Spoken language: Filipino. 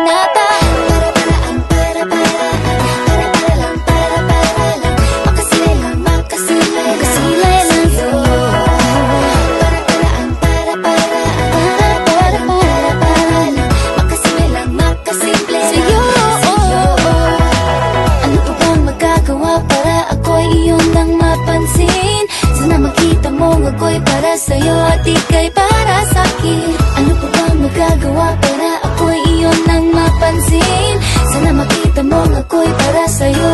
na ba? Makasilay lang sa'yo. Makasimple sa'yo. Ano pa bang magagawa para ako'y iyong nang mapansin? Sana makita mo ako'y para sa'yo at ika'y para sa'kin. Ano pa bang magagawa para ako'y iyong nang mapansin? Sana makita mo ako'y para sa'yo